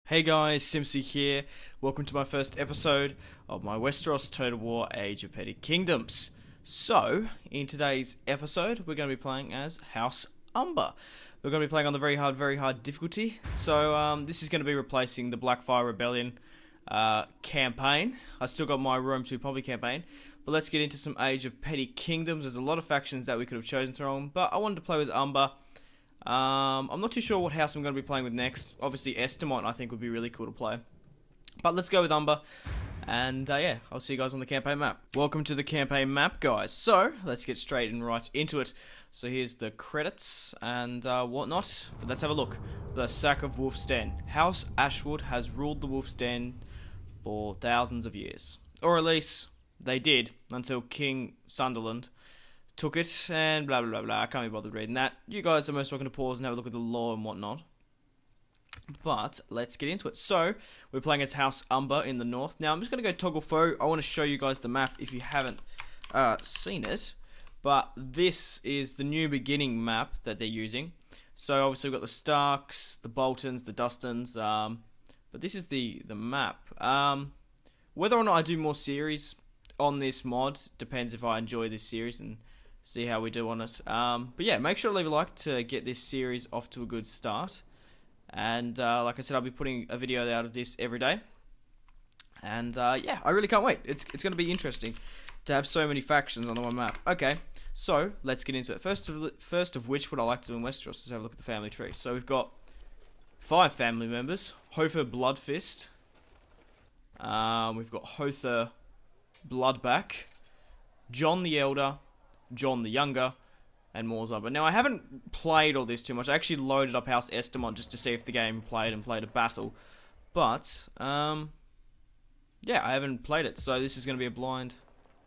Hey guys, Simpzy here. Welcome to my first episode of my Westeros Total War Age of Petty Kingdoms. So, in today's episode, we're going to be playing as House Umber. We're going to be playing on the very hard difficulty. So, this is going to be replacing the Blackfire Rebellion campaign. I still got my Rome 2 Poppy campaign. But let's get into some Age of Petty Kingdoms. There's a lot of factions that we could have chosen from, but I wanted to play with Umber. I'm not too sure what house I'm going to be playing with next. Obviously, Estamont I think would be really cool to play. But let's go with Umber. And yeah, I'll see you guys on the campaign map. Welcome to the campaign map, guys. So, let's get straight and right into it. So here's the credits and whatnot. But let's have a look. The Sack of Wolf's Den. House Ashwood has ruled the Wolf's Den for thousands of years. Or at least, they did, until King Sunderland took it, and blah blah blah blah. I can't be bothered reading that. You guys are most welcome to pause and have a look at the lore and whatnot. But let's get into it. So we're playing as House Umber in the north. Now I'm just gonna go toggle foe. I want to show you guys the map if you haven't seen it. But this is the new beginning map that they're using. So obviously we've got the Starks, the Boltons, the Dustons. But this is the map. Whether or not I do more series on this mod depends if I enjoy this series and see how we do on it. But yeah, make sure to leave a like to get this series off to a good start. And like I said, I'll be putting a video out of this every day. And yeah, I really can't wait. It's going to be interesting to have so many factions on the one map. Okay, so let's get into it. First of which, what I like to do in Westeros is have a look at the family tree. So we've got 5 family members. Hofer Bloodfist. We've got Hother Bloodback, John the Elder, John the Younger, and more Umber. Now, I haven't played all this too much. I actually loaded up House Estamont just to see if the game played a battle. But, yeah, I haven't played it. So this is going to be a blind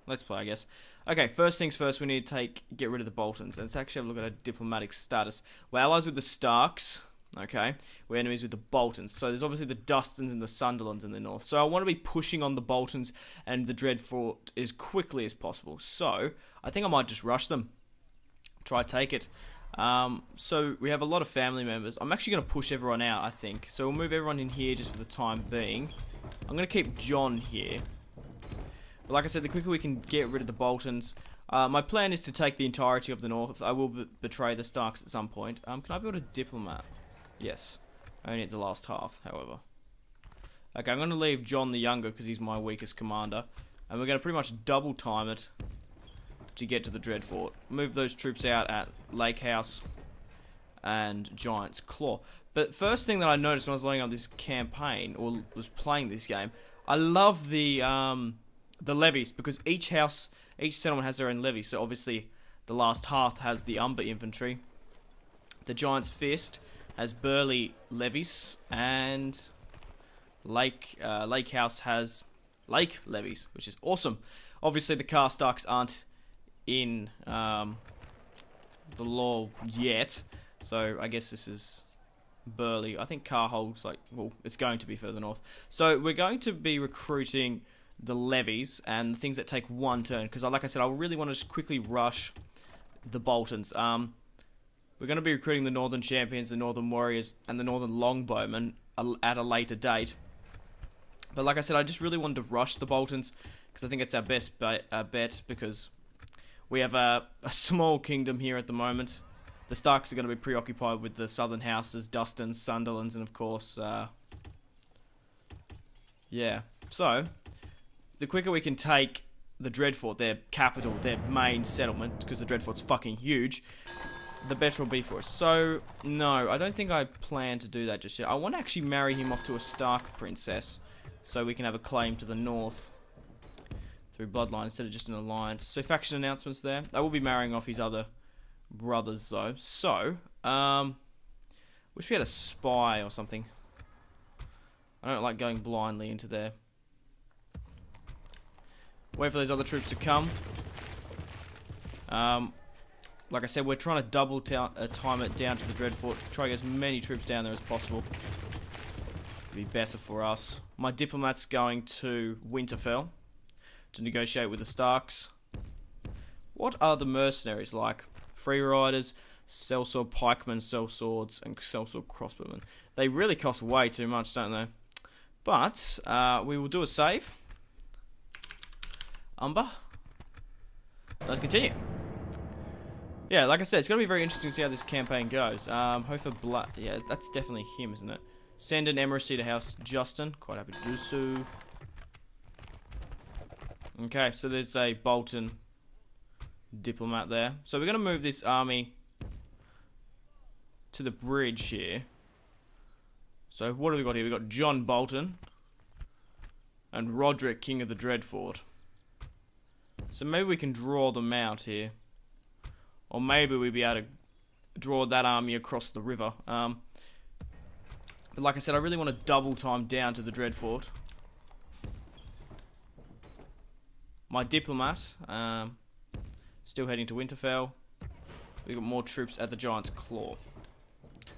let's play, I guess. Okay, first things first, we need to get rid of the Boltons. Let's actually have a look at our diplomatic status. We're allies with the Starks. Okay, we're enemies with the Boltons. So there's obviously the Dustons and the Sunderlands in the north. So I want to be pushing on the Boltons and the Dreadfort as quickly as possible. So I think I might just rush them. Try to take it. So we have a lot of family members. I'm actually going to push everyone out, I think. So we'll move everyone in here just for the time being. I'm going to keep John here. But like I said, the quicker we can get rid of the Boltons. My plan is to take the entirety of the north. I will betray the Starks at some point. Can I build a diplomat? Yes. Only at the last half, however. Okay, I'm going to leave John the Younger because he's my weakest commander. And we're going to pretty much double time it to get to the Dreadfort. Move those troops out at Lake House and Giant's Claw. But first thing that I noticed when I was loading on this campaign, or was playing this game, I love the levies, because each settlement has their own levy. So obviously the last hearth has the Umber infantry. The Giant's Fist has Burley levies, and Lake House has Lake levies, which is awesome. Obviously, the Karstarks aren't in the law yet, so I guess this is Burley. I think Carhol's well, it's going to be further north. So we're going to be recruiting the levies and the things that take one turn, because like I said, I really want to just quickly rush the Boltons. We're going to be recruiting the Northern Champions, the Northern Warriors, and the Northern Longbowmen at a later date. But like I said, I just really wanted to rush the Boltons, because I think it's our best bet, because we have a small kingdom here at the moment. The Starks are going to be preoccupied with the southern houses, Dustons, Sunderlands, and of course, yeah. So, the quicker we can take the Dreadfort, their capital, their main settlement, because the Dreadfort's fucking huge, the better will be for us. So, no, I don't think I plan to do that just yet. I want to actually marry him off to a Stark princess, so we can have a claim to the north through bloodline instead of just an alliance. So, faction announcements there. I will be marrying off his other brothers, though. So, wish we had a spy or something. I don't like going blindly into there. Wait for those other troops to come. Like I said, we're trying to double time it down to the Dreadfort. Try to get as many troops down there as possible. It'd be better for us. My diplomat's going to Winterfell to negotiate with the Starks. What are the mercenaries like? Free riders, sellsword pikemen, sellswords, and sellsword crossbowmen. They really cost way too much, don't they? But we will do a save. Umber. Let's continue. Yeah, like I said, it's going to be very interesting to see how this campaign goes. Hofer Blood. Yeah, that's definitely him, isn't it? Send an embassy to House Justin. Quite happy to do so. Okay, so there's a Bolton diplomat there. So we're going to move this army to the bridge here. So what have we got here? We've got John Bolton and Roderick, King of the Dreadfort. So maybe we can draw them out here. Or maybe we'd be able to draw that army across the river. But like I said, I really want to double time down to the Dreadfort. My diplomat, still heading to Winterfell. We've got more troops at the Giant's Claw.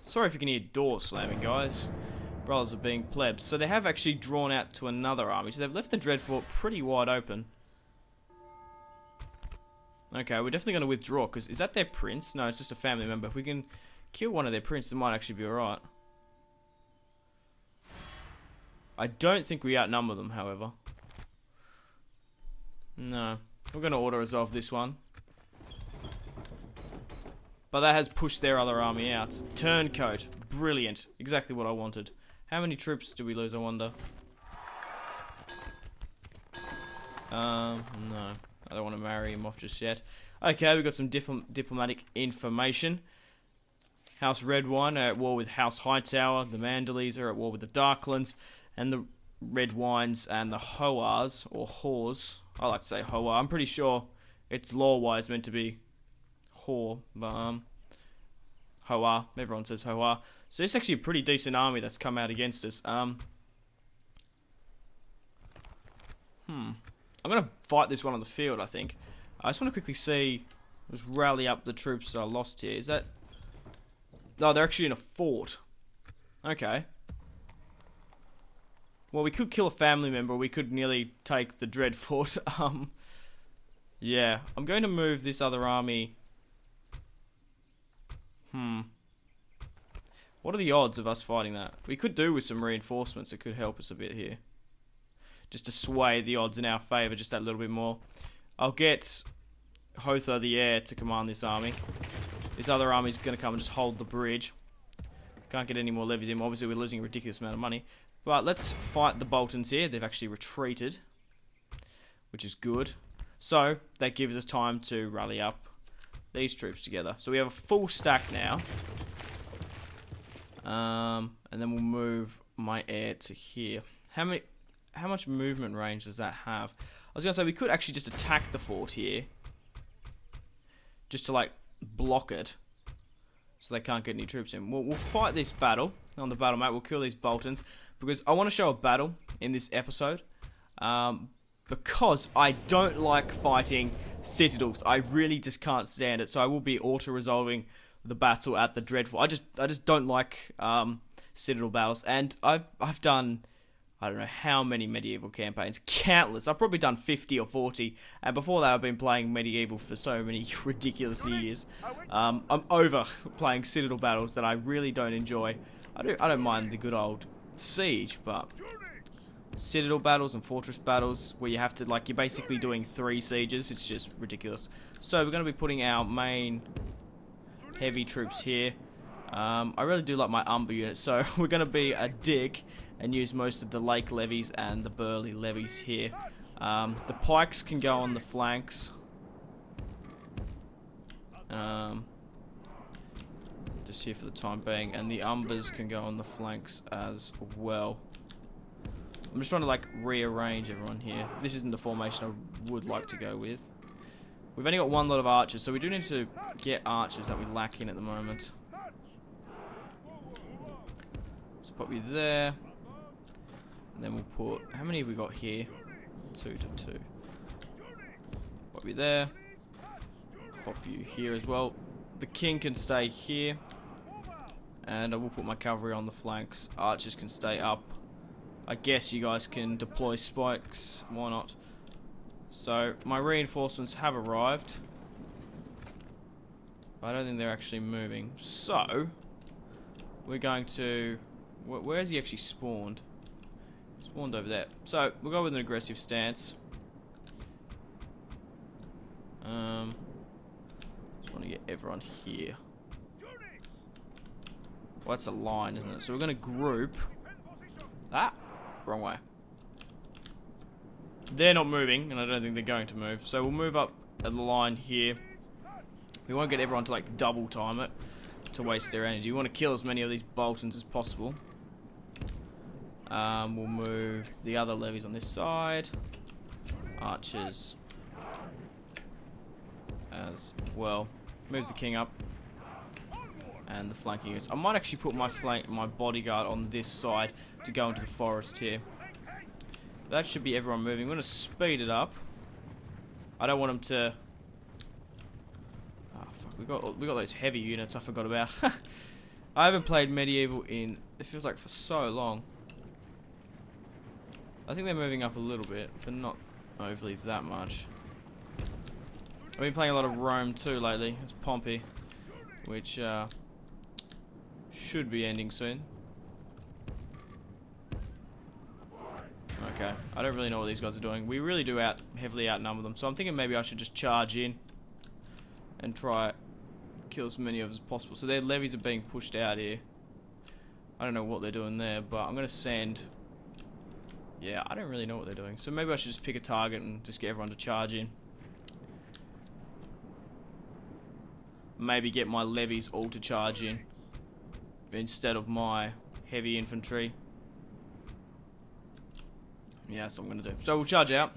Sorry if you can hear doors slamming, guys. Brothers are being plebs. So they have actually drawn out to another army. So they've left the Dreadfort pretty wide open. Okay, we're definitely going to withdraw, because is that their prince? No, it's just a family member. If we can kill one of their princes, it might actually be alright. I don't think we outnumber them, however. No. We're going to auto-resolve this one. But that has pushed their other army out. Turncoat. Brilliant. Exactly what I wanted. How many troops do we lose, I wonder? No. I don't want to marry him off just yet. Okay, we've got some diplomatic information. House Redwine are at war with House Hightower. The Manderleys are at war with the Darklands. And the Redwines and the Hoars, or Whores. I like to say Hoa. I'm pretty sure it's law-wise meant to be Whore, but Hoa. Everyone says Hoa. So it's actually a pretty decent army that's come out against us. I'm going to fight this one on the field, I think. I just want to quickly see, just rally up the troops that I lost here. Is that... Oh, they're actually in a fort. Okay. Well, we could kill a family member. We could nearly take the Dreadfort. Yeah. I'm going to move this other army. What are the odds of us fighting that? We could do with some reinforcements. It could help us a bit here. Just to sway the odds in our favour just that little bit more. I'll get Hother the Heir to command this army. This other army's going to come and just hold the bridge. Can't get any more levies in. Obviously, we're losing a ridiculous amount of money. But let's fight the Boltons here. They've actually retreated, which is good. So, that gives us time to rally up these troops together. So we have a full stack now. And then we'll move my heir to here. How much movement range does that have? I was going to say, we could actually just attack the fort here. Just to, like, block it. So they can't get any troops in. We'll fight this battle on the battle map. We'll kill these Boltons. Because I want to show a battle in this episode. Because I don't like fighting citadels. I really just can't stand it. So I will be auto-resolving the battle at the Dreadfort. I just don't like citadel battles. And I've done... I don't know how many medieval campaigns. Countless. I've probably done 50 or 40. And before that, I've been playing medieval for so many ridiculous years. I'm over playing citadel battles that I really don't enjoy. I don't mind the good old siege, but citadel battles and fortress battles where you have to, like, you're basically doing 3 sieges. It's just ridiculous. So we're going to be putting our main heavy troops here. I really do like my Umber unit, so we're going to be a dick and use most of the Lake levies and the Burley levies here. The pikes can go on the flanks. Just here for the time being, and the Umbers can go on the flanks as well. I'm just trying to, like, rearrange everyone here. This isn't the formation I would like to go with. We've only got one lot of archers, so we do need to get archers that we lack in at the moment. So pop you there. And then we'll put... How many have we got here? 2 to 2. Pop you there. Pop you here as well. The king can stay here. And I will put my cavalry on the flanks. Archers can stay up. I guess you guys can deploy spikes. Why not? So, my reinforcements have arrived. I don't think they're actually moving. So, we're going to... Where has he actually spawned? Spawned over there. So, we'll go with an aggressive stance. Just want to get everyone here. Well, that's a line, isn't it? So we're going to group... Ah! Wrong way. They're not moving, and I don't think they're going to move. So we'll move up a line here. We won't get everyone to like double time it to waste their energy. We want to kill as many of these Boltons as possible. We'll move the other levies on this side. Archers as well. Move the king up. And the flanking units. I might actually put my bodyguard on this side to go into the forest here. That should be everyone moving. I'm going to speed it up. I don't want them to... Oh, fuck. We got those heavy units I forgot about. I haven't played Medieval in... It feels like for so long. I think they're moving up a little bit, but not overly that much. I've been playing a lot of Rome too lately. It's Pompey. Which, should be ending soon. Okay, I don't really know what these guys are doing. We really do heavily outnumber them, so I'm thinking maybe I should just charge in and try kill as many of them as possible. So their levies are being pushed out here. I don't know what they're doing there, but I'm gonna send... Yeah, I don't really know what they're doing. So maybe I should just pick a target and just get everyone to charge in. Maybe get my levies all to charge in instead of my heavy infantry. Yeah, that's what I'm going to do. So we'll charge out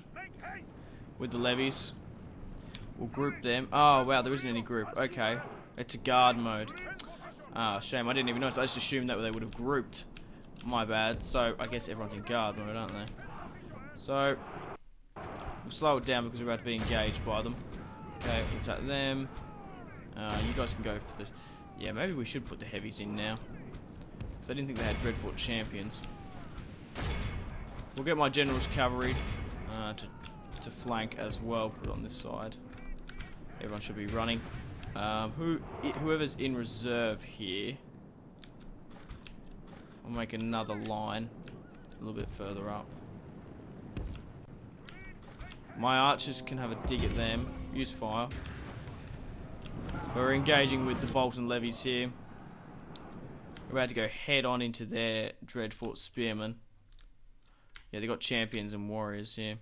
with the levies. We'll group them. Oh, wow, there isn't any group. Okay. It's a guard mode. Ah, shame. I didn't even notice. I just assumed that they would have grouped. My bad. So I guess everyone's in guard mode, aren't they? So we'll slow it down because we're about to be engaged by them. Okay, we'll attack them. You guys can go for the... Yeah, maybe we should put the heavies in now. Because I didn't think they had Dreadfort champions. We'll get my general's cavalry to flank as well. Put it on this side. Everyone should be running. Whoever's in reserve here... I'll make another line a little bit further up. My archers can have a dig at them. Use fire. We're engaging with the Bolton levies here. We're about to go head on into their Dreadfort spearmen. Yeah, they got champions and warriors here.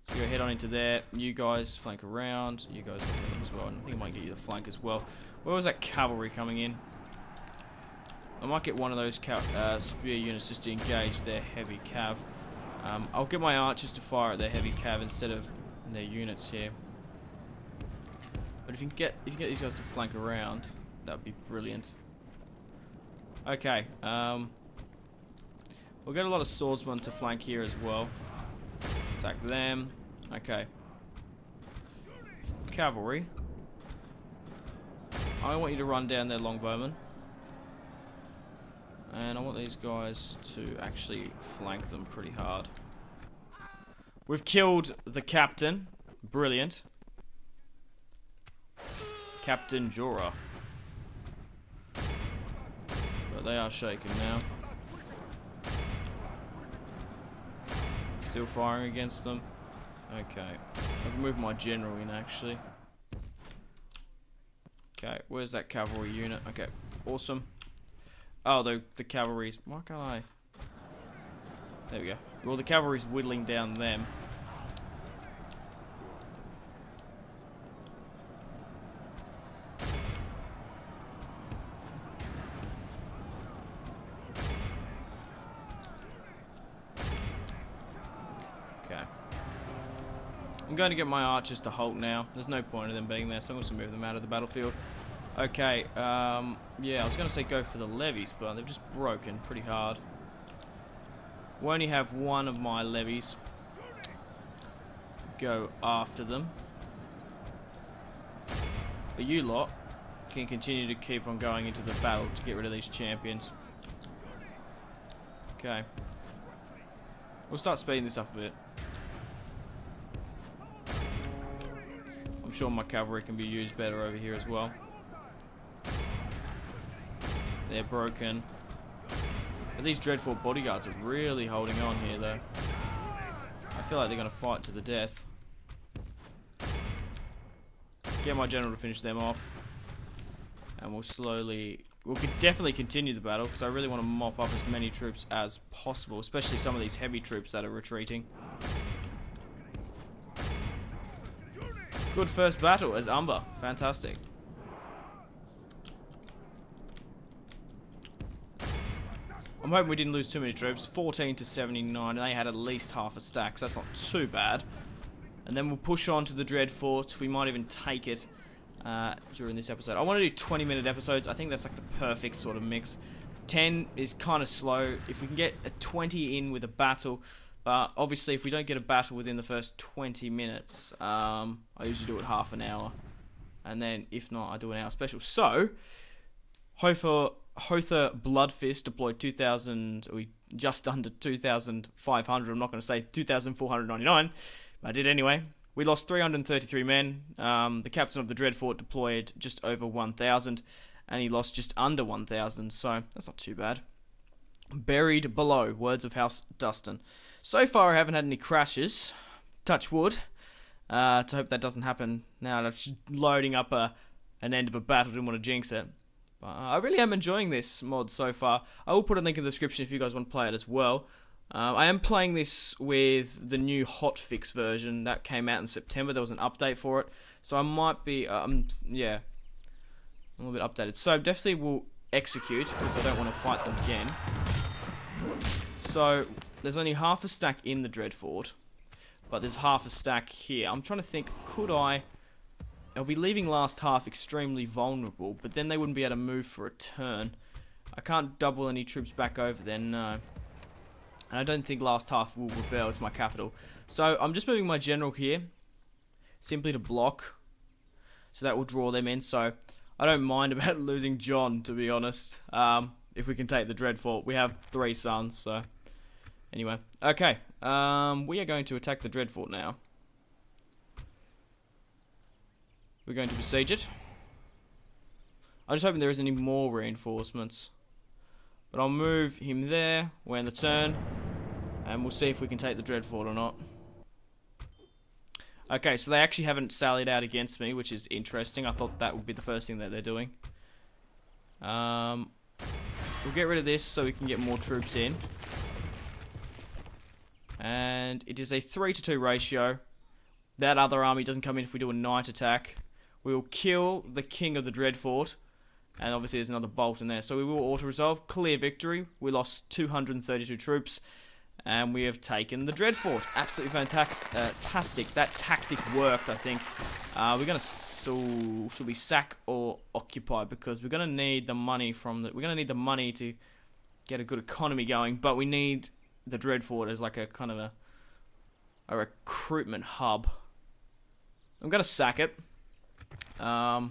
So go head on into there. You guys flank around. You guys as well. And I think I might get you the flank as well. Where was that cavalry coming in? I might get one of those spear units just to engage their heavy cav. I'll get my archers to fire at their heavy cav instead of their units here. But if you can get these guys to flank around, that would be brilliant. Okay, we'll get a lot of swordsmen to flank here as well. Attack them. Okay. Cavalry. I want you to run down their longbowmen. And I want these guys to actually flank them pretty hard. We've killed the captain. Brilliant. Captain Jorah. But they are shaken now. Still firing against them. Okay. I can move my general in actually. Okay, where's that cavalry unit? Okay, awesome. Oh, the cavalry's... Why can't I... There we go. Well, the cavalry's whittling down them. Okay. I'm going to get my archers to halt now. There's no point in them being there, so I'm going to move them out of the battlefield. Okay, yeah, I was going to say go for the levies, but they've just broken pretty hard. We only have one of my levies go after them. But you lot can continue to keep on going into the battle to get rid of these champions. Okay. We'll start speeding this up a bit. I'm sure my cavalry can be used better over here as well. They're broken. But these Dreadfort bodyguards are really holding on here, though. I feel like they're going to fight to the death. Get my general to finish them off. And we'll definitely continue the battle, because I really want to mop up as many troops as possible, especially some of these heavy troops that are retreating. Good first battle as Umber. Fantastic. I'm hoping we didn't lose too many troops. 14 to 79, and they had at least half a stack, so that's not too bad. And then we'll push on to the Dreadfort. We might even take it during this episode. I want to do 20-minute episodes. I think that's like the perfect sort of mix. 10 is kind of slow. If we can get a 20 in with a battle, but obviously if we don't get a battle within the first 20 minutes, I usually do it half an hour. And then if not, I do an hour special. So, Hother Bloodfist deployed 2,000, just under 2,500. I'm not going to say 2,499, but I did anyway. We lost 333 men. The captain of the Dreadfort deployed just over 1,000, and he lost just under 1,000, so that's not too bad. Buried below, words of House Dustin. So far, I haven't had any crashes. Touch wood. To hope that doesn't happen now. That's loading up an end of a battle. Didn't want to jinx it. But I really am enjoying this mod so far. I will put a link in the description if you guys want to play it as well. I am playing this with the new hotfix version that came out in September. There was an update for it, so I might be, yeah, I'm a little bit updated. So definitely will execute, because I don't want to fight them again. So there's only half a stack in the Dreadfort, but there's half a stack here. I'm trying to think, could I'll be leaving last half extremely vulnerable, but then they wouldn't be able to move for a turn. I can't double any troops back over there, no. And I don't think last half will rebel. It's my capital. So I'm just moving my general here, simply to block. So that will draw them in. So I don't mind about losing John, to be honest. If we can take the Dreadfort. We have 3 sons, so... Anyway. Okay. We are going to attack the Dreadfort now. We're going to besiege it. I'm just hoping there isn't any more reinforcements. But I'll move him there. We're in the turn. And we'll see if we can take the Dreadfort or not. Okay, so they actually haven't sallied out against me, which is interesting. I thought that would be the first thing that they're doing. We'll get rid of this so we can get more troops in. And it is a 3-to-2 ratio. That other army doesn't come in if we do a night attack. We will kill the king of the Dreadfort. And obviously there's another bolt in there. So we will auto-resolve. Clear victory. We lost 232 troops. And we have taken the Dreadfort. Absolutely fantastic. That tactic worked, I think. We're going to... So, should we sack or occupy? Because we're going to need the money from the... We're going to need the money to get a good economy going. But we need the Dreadfort as like a kind of a recruitment hub. I'm going to sack it. But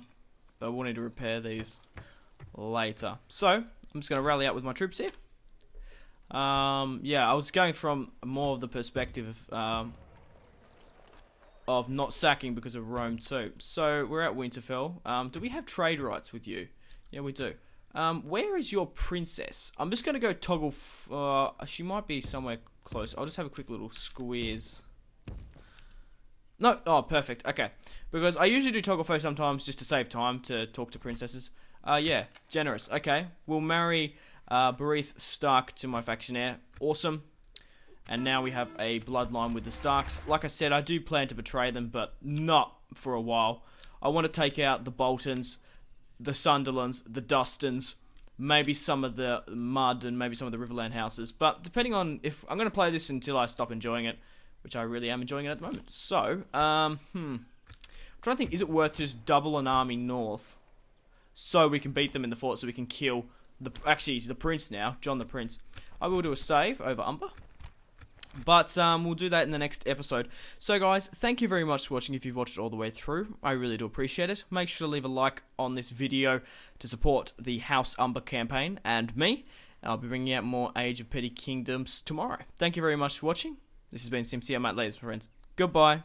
we'll need to repair these later. So, I'm just going to rally out with my troops here. Yeah, I was going from more of the perspective of not sacking because of Rome too. So, we're at Winterfell. Do we have trade rights with you? Yeah, we do. Where is your princess? I'm just going to go toggle... she might be somewhere close. I'll just have a quick little squeeze. No, oh, perfect. Okay, because I usually do toggle first sometimes just to save time to talk to princesses. Yeah, generous. Okay, we'll marry Berith Stark to my faction heir. Awesome. And now we have a bloodline with the Starks. Like I said, I do plan to betray them, but not for a while. I want to take out the Boltons, the Sunderlands, the Dustons, maybe some of the Mud, and maybe some of the Riverland houses. But depending on if I'm going to play this until I stop enjoying it, which I really am enjoying it at the moment. So, I'm trying to think, is it worth just double an army north so we can beat them in the fort, so we can kill the... Actually, he's the prince now, John the Prince. I will do a save over Umber. But we'll do that in the next episode. So, guys, thank you very much for watching if you've watched it all the way through. I really do appreciate it. Make sure to leave a like on this video to support the House Umber campaign and me. And I'll be bringing out more Age of Petty Kingdoms tomorrow. Thank you very much for watching. This has been Simpzy. I'm out, ladies and friends. Goodbye.